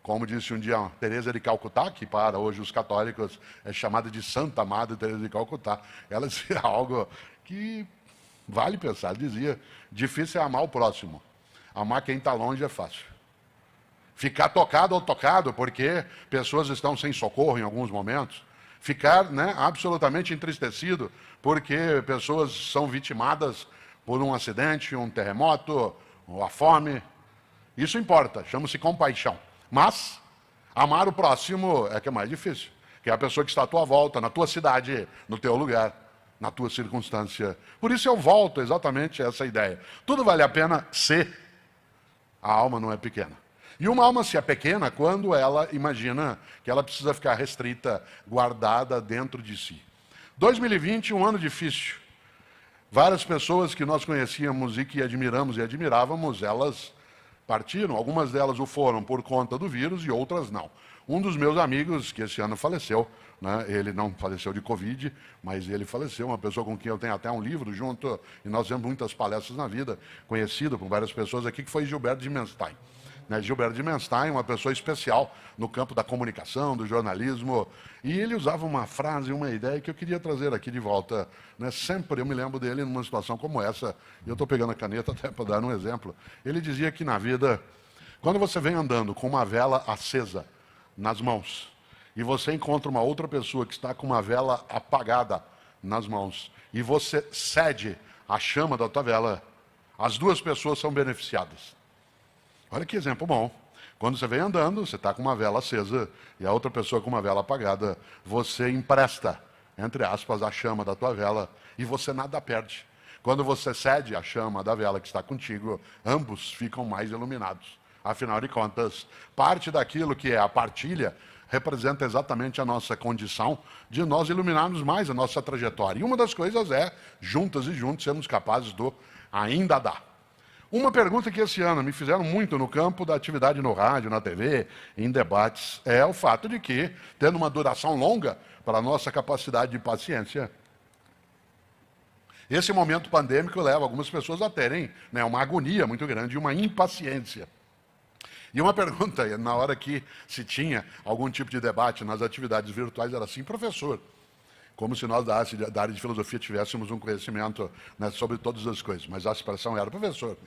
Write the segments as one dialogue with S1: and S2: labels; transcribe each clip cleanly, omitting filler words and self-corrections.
S1: Como disse um dia Teresa de Calcutá, que para hoje os católicos é chamada de Santa Madre Teresa de Calcutá, ela dizia algo que vale pensar. Ela dizia, difícil é amar o próximo. Amar quem está longe é fácil. Ficar tocado ou tocado porque pessoas estão sem socorro em alguns momentos. Ficar, né, absolutamente entristecido porque pessoas são vitimadas por um acidente, um terremoto, ou a fome. Isso importa, chama-se compaixão. Mas amar o próximo é que é mais difícil, que é a pessoa que está à tua volta, na tua cidade, no teu lugar, na tua circunstância. Por isso eu volto exatamente a essa ideia. Tudo vale a pena se a alma não é pequena. E uma alma se é pequena quando ela imagina que ela precisa ficar restrita, guardada dentro de si. 2020, um ano difícil. Várias pessoas que nós conhecíamos e que admiramos e admirávamos, elas partiram. Algumas delas o foram por conta do vírus e outras não. Um dos meus amigos, que esse ano faleceu, né, ele não faleceu de Covid, mas ele faleceu, uma pessoa com quem eu tenho até um livro junto, e nós temos muitas palestras na vida, conhecido por várias pessoas aqui, que foi Gilberto de Menstein. Gilberto de Menstein, uma pessoa especial no campo da comunicação, do jornalismo, e ele usava uma frase, uma ideia que eu queria trazer aqui de volta. Sempre eu me lembro dele numa situação como essa, e eu estou pegando a caneta até para dar um exemplo. Ele dizia que na vida, quando você vem andando com uma vela acesa nas mãos, e você encontra uma outra pessoa que está com uma vela apagada nas mãos, e você cede a chama da tua vela, as duas pessoas são beneficiadas. Olha que exemplo bom. Quando você vem andando, você está com uma vela acesa e a outra pessoa com uma vela apagada, você empresta, entre aspas, a chama da tua vela e você nada perde. Quando você cede a chama da vela que está contigo, ambos ficam mais iluminados. Afinal de contas, parte daquilo que é a partilha representa exatamente a nossa condição de nós iluminarmos mais a nossa trajetória. E uma das coisas é, juntas e juntos, sermos capazes do ainda dar. Uma pergunta que esse ano me fizeram muito no campo da atividade no rádio, na TV, em debates, é o fato de que, tendo uma duração longa para a nossa capacidade de paciência, esse momento pandêmico leva algumas pessoas a terem, né, uma agonia muito grande, uma impaciência. E uma pergunta, na hora que se tinha algum tipo de debate nas atividades virtuais, era assim, professor, como se nós da área de filosofia tivéssemos um conhecimento, né, sobre todas as coisas, mas a expressão era, professor,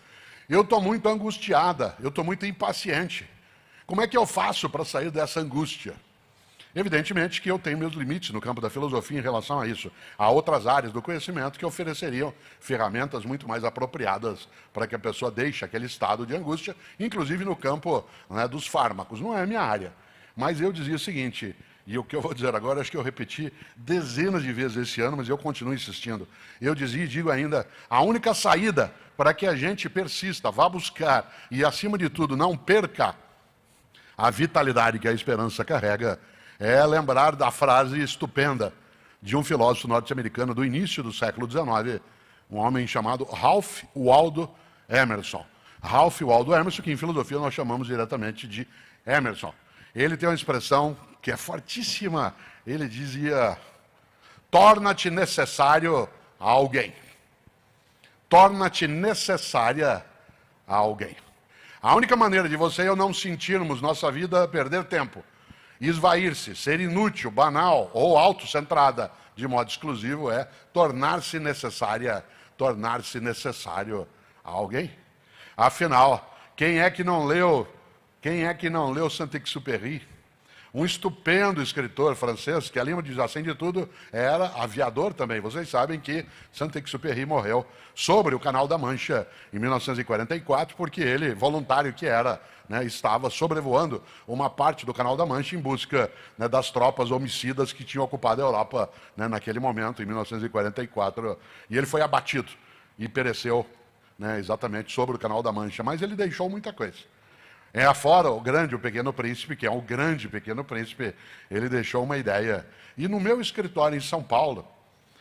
S1: eu estou muito angustiada, eu estou muito impaciente. Como é que eu faço para sair dessa angústia? Evidentemente que eu tenho meus limites no campo da filosofia em relação a isso. Há outras áreas do conhecimento que ofereceriam ferramentas muito mais apropriadas para que a pessoa deixe aquele estado de angústia, inclusive no campo, né, dos fármacos. Não é a minha área. Mas eu dizia o seguinte, e o que eu vou dizer agora, acho que eu repeti dezenas de vezes esse ano, mas eu continuo insistindo. Eu dizia e digo ainda, a única saída para que a gente persista, vá buscar e, acima de tudo, não perca a vitalidade que a esperança carrega, é lembrar da frase estupenda de um filósofo norte-americano do início do século XIX, um homem chamado Ralph Waldo Emerson. Ralph Waldo Emerson, que em filosofia nós chamamos diretamente de Emerson. Ele tem uma expressão que é fortíssima. Ele dizia, torna-te necessário a alguém. Torna-te necessária a alguém. A única maneira de você e eu não sentirmos nossa vida perder tempo, esvair-se, ser inútil, banal ou autocentrada de modo exclusivo é tornar-se necessária, tornar-se necessário a alguém. Afinal, quem é que não leu Saint-Exupéry? Um estupendo escritor francês, que além de, assim de tudo, era aviador também. Vocês sabem que Saint-Exupéry morreu sobre o Canal da Mancha em 1944, porque ele, voluntário que era, né, estava sobrevoando uma parte do Canal da Mancha em busca, né, das tropas homicidas que tinham ocupado a Europa, né, naquele momento, em 1944. E ele foi abatido e pereceu, né, exatamente sobre o Canal da Mancha. Mas ele deixou muita coisa. Afora o Grande, o Pequeno Príncipe, que é um grande Pequeno Príncipe, ele deixou uma ideia. E no meu escritório em São Paulo,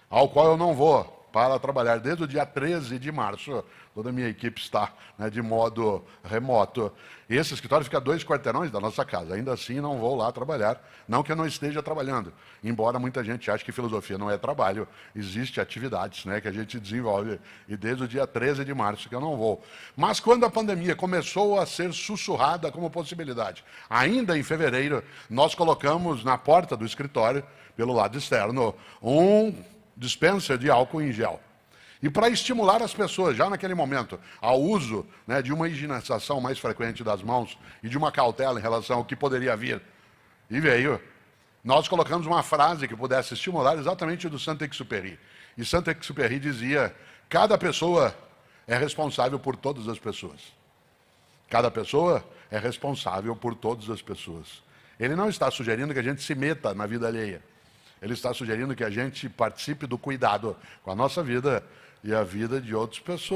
S1: ao qual eu não vou para trabalhar. Desde o dia 13 de março, toda a minha equipe está, né, de modo remoto. Esse escritório fica a 2 quarteirões da nossa casa. Ainda assim, não vou lá trabalhar. Não que eu não esteja trabalhando. Embora muita gente ache que filosofia não é trabalho, existe atividades, né, que a gente desenvolve. E desde o dia 13 de março que eu não vou. Mas quando a pandemia começou a ser sussurrada como possibilidade, ainda em fevereiro, nós colocamos na porta do escritório, pelo lado externo, um dispenser de álcool em gel. E para estimular as pessoas, já naquele momento, ao uso, né, de uma higienização mais frequente das mãos e de uma cautela em relação ao que poderia vir, e veio, nós colocamos uma frase que pudesse estimular exatamente do Saint-Exupéry. E Saint-Exupéry dizia: cada pessoa é responsável por todas as pessoas. Cada pessoa é responsável por todas as pessoas. Ele não está sugerindo que a gente se meta na vida alheia. Ele está sugerindo que a gente participe do cuidado com a nossa vida e a vida de outras pessoas.